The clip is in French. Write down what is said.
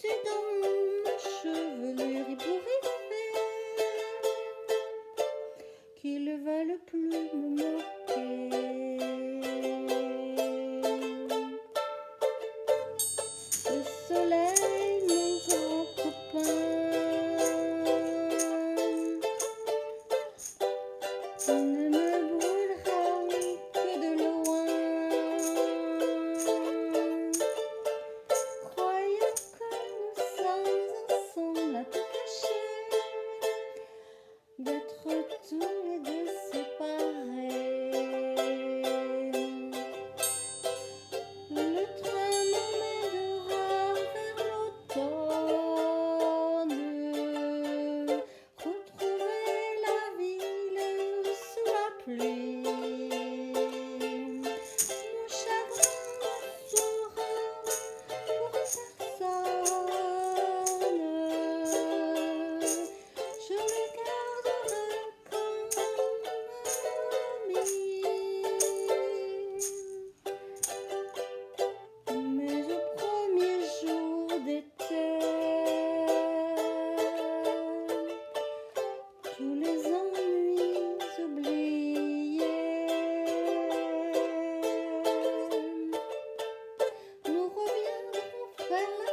c'est dans ma chevelure ébouriffée qu'il va le plus me moquer. Le soleil, mon grand copain, ne me brûlera que de loin, croyant que nous sommes ensemble attachés, d'être tous les deux séparés. Le train m'emmènera vers l'automne, retrouver la ville sous la pluie. Mon chagrin sera pour personne, je le garderai comme ami. Mais au premier jour d'été, tous les ennuis oubliés, nous reviendrons faire la